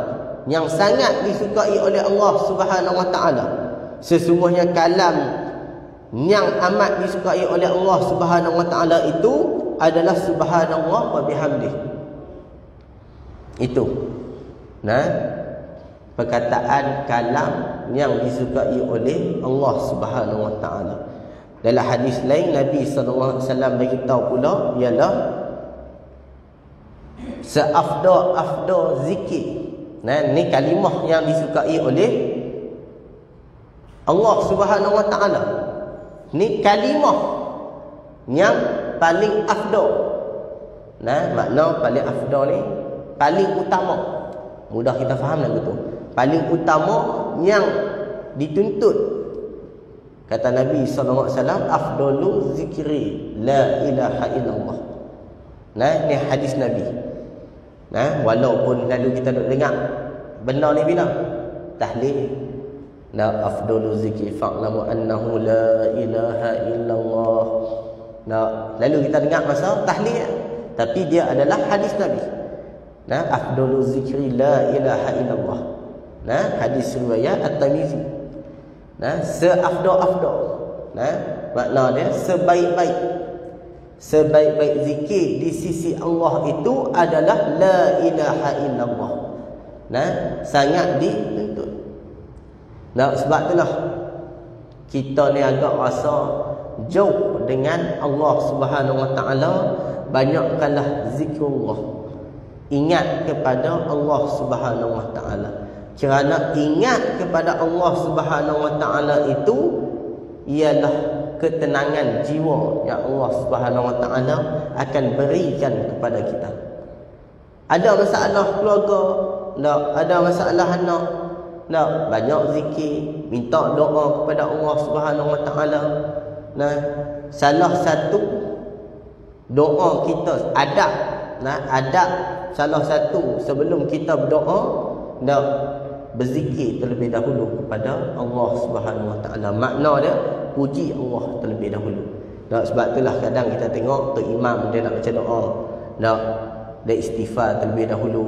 S2: yang sangat disukai oleh Allah Subhanahu wa taala. Sesungguhnya kalam yang amat disukai oleh Allah Subhanahu wa taala itu adalah subhanallah wa bihamdih. Itu perkataan kalam yang disukai oleh Allah Subhanahu wa taala. Dalam hadis lain Nabi sallallahu alaihi wasallam bagi tahu pula ialah seafdal zikir. Ni kalimah yang disukai oleh Allah Subhanahu wa taala. Ni kalimah yang paling afdal. Makna paling afdal ni paling utama. Mudah kita faham lagu tu. Paling utama yang dituntut. Kata Nabi sallallahu alaihi wasallam, afdalu zikri la ilaha illallah. Ni hadis Nabi. Walaupun lalu kita duk dengar benda ni bila tahlil. Afdalu zikri fa'lamu annahu la ilaha illallah. Lalu kita dengar masa tahlil, tapi dia adalah hadis Nabi. Afdalu zikri la ilaha illallah. Hadis riwayat At-Tirmizi. Seafdal-afdal. Makna dia sebaik-baik zikir di sisi Allah itu adalah la ilaha illallah. Sangat dituntut. Sebab itulah kita ni agak rasa jauh dengan Allah Subhanahu wa taala. Banyakkanlah zikrullah. Ingat kepada Allah Subhanahu wa taala. Kerana ingat kepada Allah Subhanahu wa taala itu ialah ketenangan jiwa yang Allah Subhanahu wa taala akan berikan kepada kita. Ada masalah keluarga, ada masalah anak, banyak zikir, minta doa kepada Allah Subhanahu wa taala. Salah satu doa kita adab, adab salah satu sebelum kita berdoa, berzikir terlebih dahulu kepada Allah Subhanahu wa taala. Makna dia puji Allah terlebih dahulu. Sebab itulah kadang kita tengok tok imam dia nak baca doa, dia istighfar terlebih dahulu,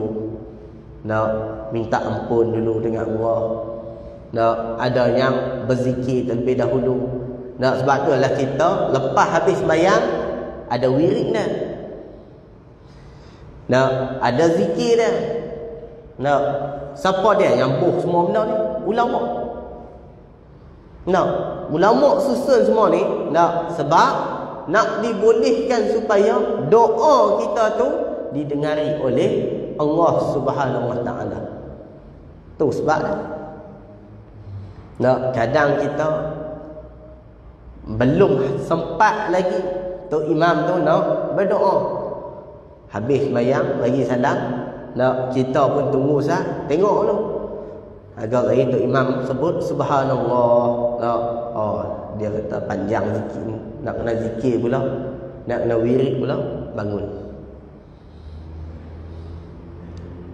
S2: minta ampun dulu dengan Allah. Ada yang berzikir terlebih dahulu. Sebab itulah kita lepas habis sembahyang ada wirid dia. Ada zikir dia. Siapa dia yang buh semua benda ni? Ulama. Ulama susun semua ni sebab nak dibolehkan supaya doa kita tu didengari oleh Allah Subhanahu wa taala. Tu sebab kadang kita belum sempat lagi tok imam tu nak berdoa. Habis sembahyang bagi salam, nak kita pun tunggu sah, tengok dulu. Agak lagi tok imam sebut subhanallah. Nak dia kata panjang zikir ni. Nak kena zikir pula, nak kena wirid pula, bangun.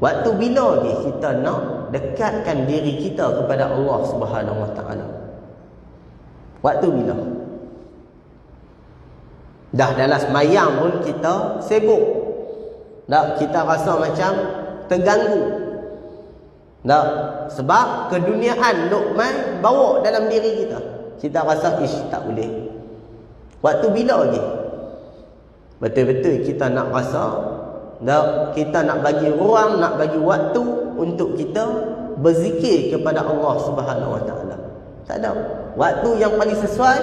S2: Waktu bila lagi kita nak dekatkan diri kita kepada Allah Subhanahu Wa Taala? Waktu bila? Dah dalam sembahyang pun kita sibuk. Dah kita rasa macam terganggu. Dah sebab keduniaan duk mai bawa dalam diri kita. Kita rasa tak boleh. Waktu bila lagi? Betul-betul kita nak rasa, kita nak bagi ruang, nak bagi waktu untuk kita berzikir kepada Allah Subhanahu Wa Taala. Tak ada. Waktu yang paling sesuai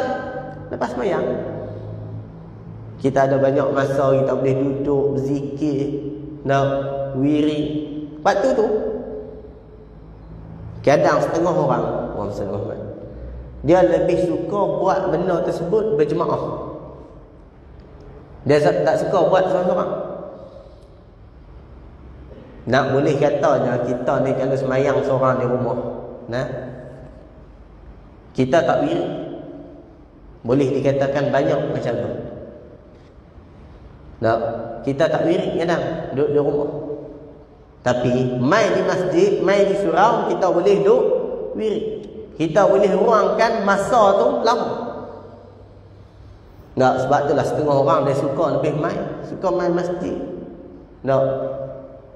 S2: lepas sembahyang. Kita ada banyak masa kita boleh duduk berzikir, nak wirid. Waktu tu kadang setengah orang Muhammad, dia lebih suka buat benda tersebut berjemaah. Dia tak suka buat seorang-seorang. Nak boleh katanya kita ni kalau semayang seorang di rumah, kita tak wirid, boleh dikatakan banyak macam tu. Kita tak wirid kadang duduk di rumah. Tapi mai di masjid, mai di surau, kita boleh duduk wirid. Kita boleh ruangkan masa tu lama. Sebab itulah setengah orang dia suka lebih mai, suka mai masjid.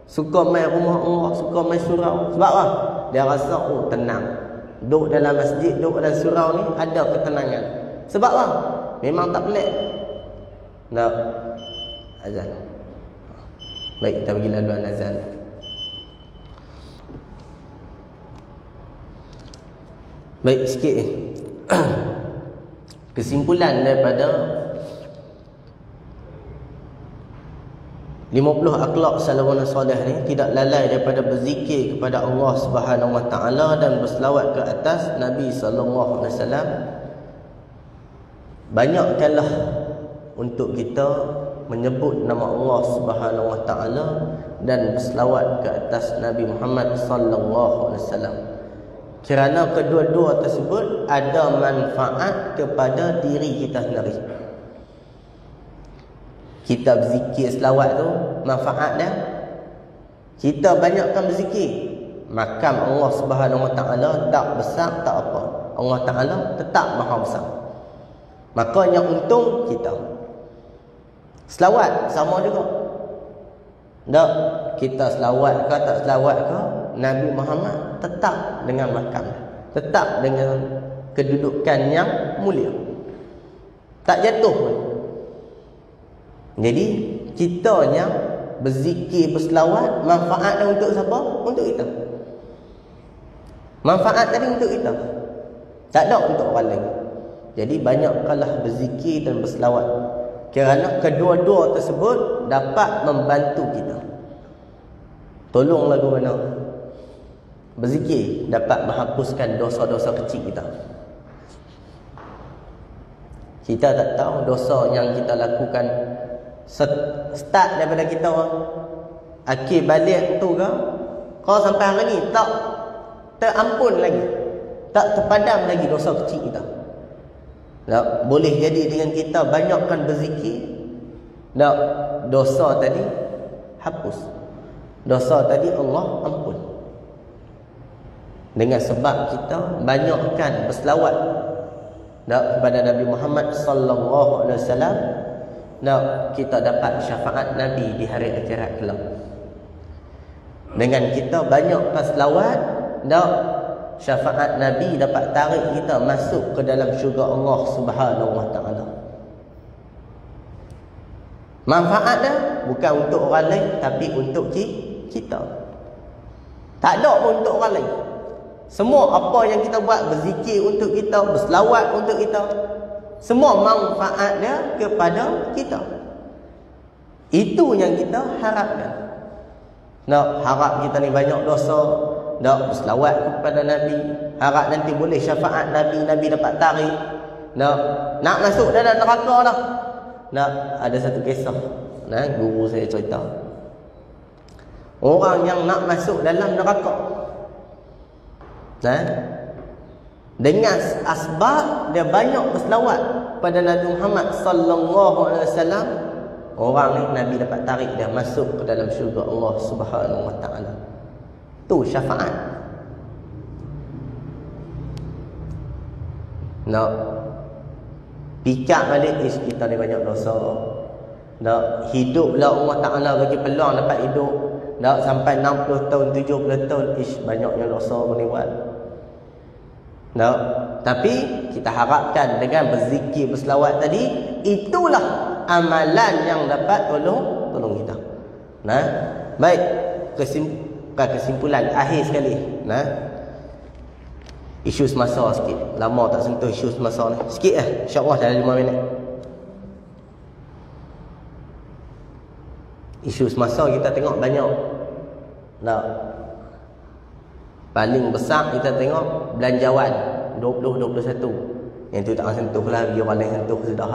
S2: Suka mai rumah Allah, suka mai surau. Sebab apa? Dia rasa tenang. Duduk dalam masjid, duduk dalam surau ni ada ketenangan. Sebab apa? Memang tak pelik. Azan. Baik, kita bagi laluan azan. Baik, sikit kesimpulan daripada 50 akhlak salafun soleh ni, tidak lalai daripada berzikir kepada Allah Subhanahu Wa Taala dan berselawat ke atas Nabi sallallahu alaihi wasallam. Banyakkanlah untuk kita menyebut nama Allah Subhanahu Wa Taala dan berselawat ke atas Nabi Muhammad sallallahu alaihi wasallam. Kerana kedua-dua tersebut ada manfaat kepada diri kita sendiri. Kita berzikir selawat tu, manfaat dia, kita banyakkan berzikir, makam Allah Subhanahu Wa Taala tak besar tak apa. Allah Taala tetap maha besar. Maka yang untung kita. Selawat sama juga. Tak kita selawat ke tak selawat ke, Nabi Muhammad tetap dengan makam, tetap dengan kedudukan yang mulia, tak jatuh pun. Jadi kitanya berzikir, berselawat, manfaatnya untuk siapa? Untuk kita. Manfaat tadi untuk kita, tak ada untuk orang lain. Jadi banyakkanlah berzikir dan berselawat, kerana kedua-dua tersebut dapat membantu kita. Tolong lagu mana? Berzikir dapat menghapuskan dosa-dosa kecil kita. Kita tak tahu dosa yang kita lakukan start daripada kita akhir balik tu ke, kalau sampai hari ni tak terampun lagi, tak terpadam lagi dosa kecil kita. Boleh jadi dengan kita banyakkan berzikir, dosa tadi hapus, dosa tadi Allah ampun. Dengan sebab kita banyakkan berselawat kepada Nabi Muhammad sallallahu alaihi wasallam, kita dapat syafaat Nabi di hari akhirat kelak. Dengan kita banyak selawat, syafaat Nabi dapat tarik kita masuk ke dalam syurga Allah Subhanahu Wa Taala. Manfaatnya bukan untuk orang lain, tapi untuk kita. Tak ada pun untuk orang lain. Semua apa yang kita buat, berzikir untuk kita, berselawat untuk kita, semua manfaatnya kepada kita. Itu yang kita harapkan. Harap kita ni banyak dosa, berselawat kepada Nabi, harap nanti boleh syafaat Nabi, Nabi dapat tarik. Nak masuk dalam neraka dah, ada satu kisah, guru saya cerita. Orang yang nak masuk dalam neraka, dengan asbab dia banyak berselawat pada Nabi Muhammad sallallahu alaihi wasallam, orang ni Nabi dapat tarik dia masuk ke dalam syurga Allah Subhanahu wa taala. Tu syafaat. Nak pikir balik kita ni banyak dosa. Nak hidup lah Allah Taala bagi peluang dapat hidup. Nak sampai 60 tahun, 70 tahun, banyaknya dosa ni buat. Nak, tapi kita harapkan dengan berzikir, berselawat tadi, itulah amalan yang dapat tolong kita. Baik, kesimpulan akhir sekali. Isu semasa sikit. Lama tak sentuh isu semasa ni. Sikit InsyaAllah dalam 5 minit. Isu semasa kita tengok banyak. Paling besar kita tengok belanjawan 2021. Yang tu tak sentuh lah. Dia paling sentuh sudah.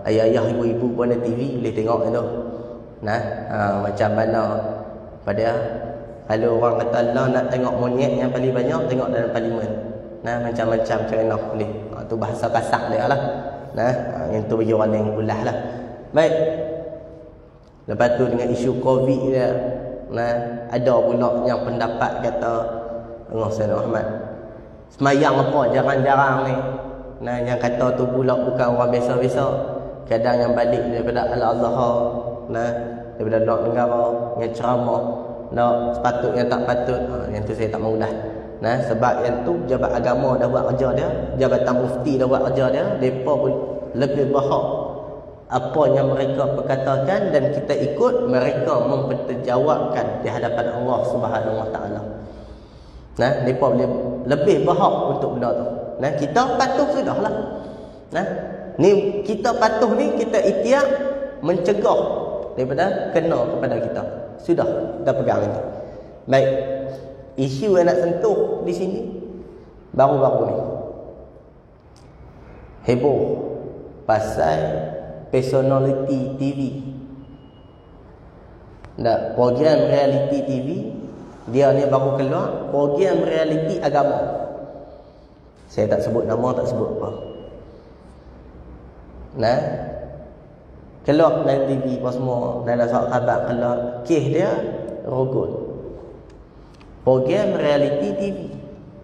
S2: Ayah-ayah, ibu-ibu pun ada TV boleh tengok tu. Macam mana pada kalau orang kata Allah nak tengok monyet yang paling banyak, tengok dalam parlimen. Macam-macam China boleh. Tu bahasa kasar dia lah. Yang tu bagi orang yang ulah lah. Baik. Lepas tu dengan isu COVID dia, ada pula yang pendapat kata Allah Sayyidina Muhammad semayang apa jarang-jarang ni. Yang kata tu pula bukan orang biasa-biasa. Kadang yang balik daripada Al-Azhar, daripada luar negara, yang ceramah, sepatutnya tak patut. Yang tu saya tak mahu dah. Sebab yang tu jabat agama dah buat kerja dia, jabatan mufti dah buat kerja dia. Mereka pun lebih berhak apa yang mereka perkatakan, dan kita ikut mereka mempertanggungjawabkan di hadapan Allah Subhanahu wa taala. Mereka boleh lebih berhak untuk benda tu. Kita patuh sudahlah. Ni kita patuh ni, kita ikhtiar mencegah daripada kena kepada kita. Sudah, kita pegang itu. Baik. Isu yang nak sentuh di sini baru-baru ni. Heboh pasal personality TV. Program reality TV. Dia ni baru keluar program reality agama. Saya tak sebut nama, tak sebut apa. Keluar dalam TV apa semua, dalam surat khabar keluar, kes dia rogol. Program reality TV,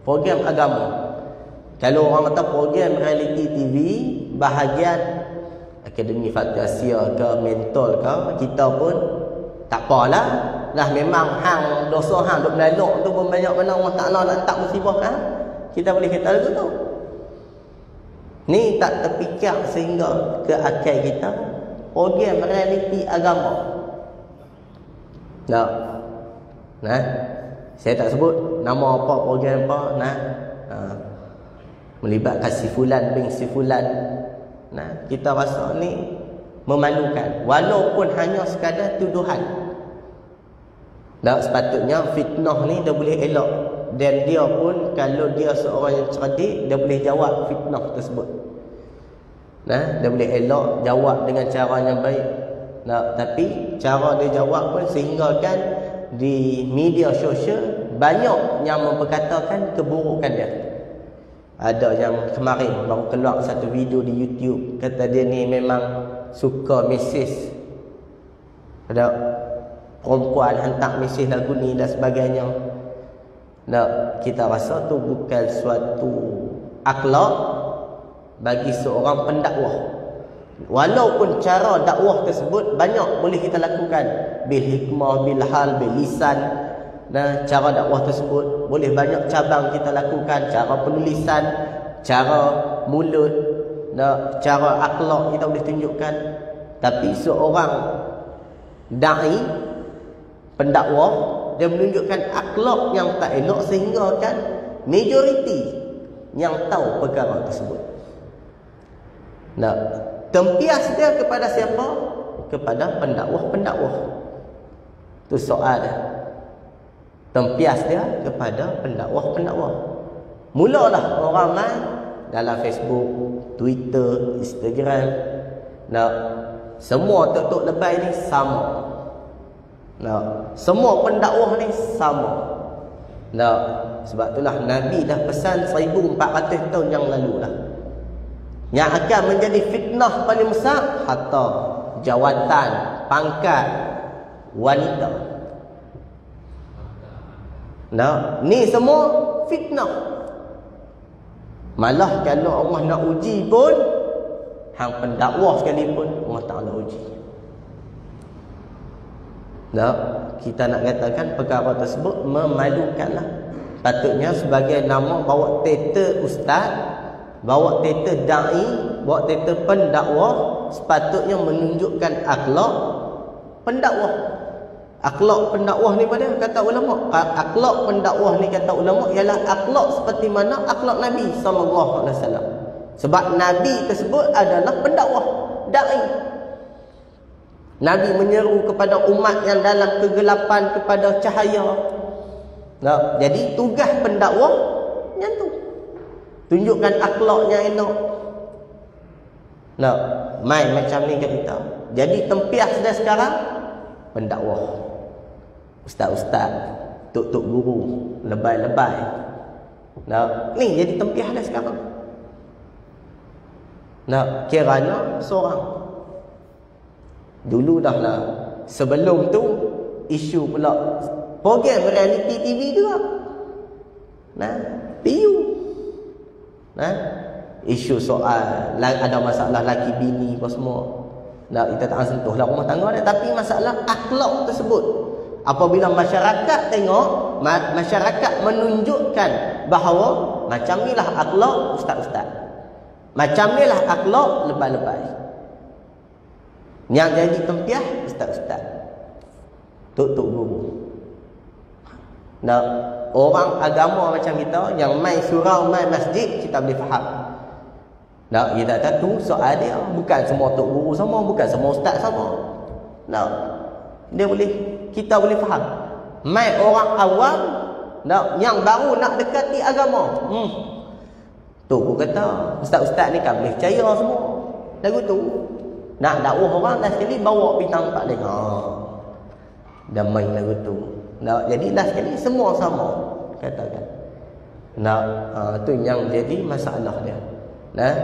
S2: program agama. Kalau orang kata program reality TV bahagian Akademi Fatih Asia ke mental ke, kita pun tak apalah. Memang hang dosa hang duk melaluk tu pun banyak mana Allah Taala nak letak musibah kita boleh kata lagu tu. Ni tak terfikir sehingga ke akal kita program reality agama. Saya tak sebut nama apa, program apa, melibatkan si fulan bin si fulan. Kita rasa ni memalukan, walaupun hanya sekadar tuduhan. Sepatutnya fitnah ni dia boleh elak, dan dia pun kalau dia seorang yang cerdik, dia boleh jawab fitnah tersebut. Dia boleh elak, jawab dengan cara yang baik. Tapi cara dia jawab pun sehingga kan di media sosial banyak yang memperkatakan keburukan dia. Ada yang kemarin baru keluar satu video di YouTube, kata dia ni memang suka mesej, ada perempuan hantar mesej lagu ni dan sebagainya. Kita rasa tu bukan suatu akhlak bagi seorang pendakwah. Walaupun cara dakwah tersebut banyak boleh kita lakukan, bil hikmah, bil hal, bil lisan. Cara dakwah tersebut boleh banyak cabang kita lakukan, cara penulisan, cara mulut, cara akhlak kita boleh tunjukkan. Tapi seorang da'i, pendakwah, dia menunjukkan akhlak yang tak elok sehingga kan majoriti yang tahu perkara tersebut. Tempias dia kepada siapa? Kepada pendakwah-pendakwah. Itu soal dia. Tempias dia kepada pendakwah-pendakwah. Mulalah orang main dalam Facebook, Twitter, Instagram. Nah, semua tok-tok lebay ni sama. Nah, semua pendakwah ni sama. Nah, sebab itulah Nabi dah pesan 1400 tahun yang lalu lah. Yang akan menjadi fitnah paling besar harta, jawatan, pangkat, wanita. Nah, ni semua fitnah. Malah kalau Allah nak uji pun, hang pendakwah sekalipun Allah Ta'ala uji. Nah, kita nak katakan perkara tersebut memalukanlah. Patutnya sebagai nama bawa titel ustaz, bawa titel da'i, bawa titel pendakwah, sepatutnya menunjukkan akhlak pendakwah. Akhlak pendakwah ni pada kata ulama, akhlak pendakwah ni kata ulama ialah akhlak seperti mana akhlak Nabi SAW. Sebab Nabi tersebut adalah pendakwah, da'i. Nabi menyeru kepada umat yang dalam kegelapan kepada cahaya. Nah, jadi tugas pendakwah yang tu. Tunjukkan akhlaknya elok. Nah, main macam ni kat kita. Jadi tempias dah sekarang pendakwah. Ustaz-ustaz, tok-tok guru, lebay-lebay. Nah, ni jadi tempias dah sekarang. Nah, kiranya seorang. Dulu dah lah. Sebelum tu isu pula program reality TV juga. Nah, PU. Nah, isu soal ada masalah laki bini apa semua. Nah, kita tak sentuh lah rumah tangga dia, tapi masalah akhlak tersebut. Apabila masyarakat tengok, masyarakat menunjukkan bahawa macam inilah akhlak ustaz-ustaz. Macam inilah akhlak lebay-lebay. Yang jadi tempiah ustaz-ustaz, tok-tok guru. Nah, orang agama macam kita yang main surau, main masjid, kita boleh faham. Nah, kita kata tu soal dia. Bukan semua tok guru sama, bukan semua ustaz sama. Nah, dia boleh, kita boleh faham. Main orang awam, nah, yang baru nak dekati agama. Tu aku kata, ustaz-ustaz ni kan boleh percaya semua. Lagu tu nak dakwah orang last sekali bawa bintang 4 lain. Dah main lagu tu. Nah, jadi last sekali semua sama katakan. Nah, tu yang jadi masalah dia. Nah,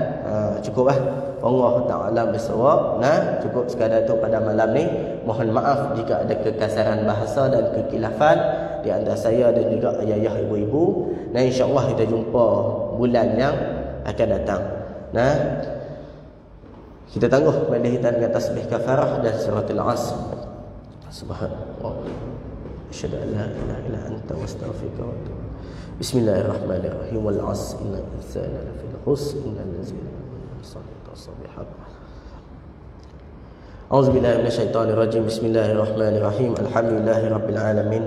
S2: cukuplah. Allah Ta'ala bersawab. Nah, cukup sekadar tu pada malam ni. Mohon maaf jika ada kekasaran bahasa dan kekilafan di antara saya dan juga ayah-ayah, ibu-ibu. Nah, insya-Allah kita jumpa bulan yang akan datang. Nah, kita tangguh pada kita dengan tasbih kafarah dan suratul Asr. Subhanallah. Asyhadu an la ilaha illa anta astaghfiruka wa atubu. Bismillahirrahmanirrahim. Wal 'asr innal insana lafii khusr illa allazina amanu wa 'amilus shalihat. A'udzu billahi minasyaitonir rajim. Bismillahirrahmanirrahim. Alhamdulillahirabbil alamin.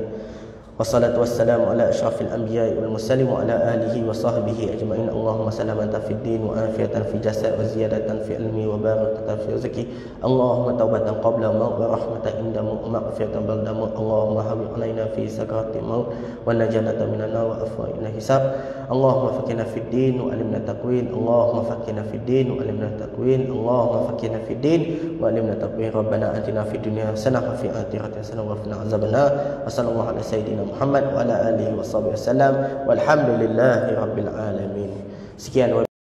S2: Wassalatu wassalamu ala asyrafil anbiya'i wal mursalin wa ala alihi wa sahbihi ajma'in. Allahumma salamatan fid din wa afiatan fil jasad wa ziyadatan fi ilmi wa barakatan fi rizqi. Allahumma taubatan qabla maut wa rahmatan inda maut wa maghfiratan ba'da maut. Allahumma habi alaina fi sakaratil maut wa najata minan nar wa afwa ila hisab. Allahumma fakina fid din wa alimna taqwin. Allahumma fakina fid din wa alimna taqwin. Allahumma fakina fid din wa alimna taqwin. Rabbana atina fid dunya hasanah wa fil akhirati hasanah wa qina azabannar. Wa sallallahu ala sayyidina Muhammad wa ala alihi wa sahbihi wasallam walhamdulillahi rabbil alamin. Sekian.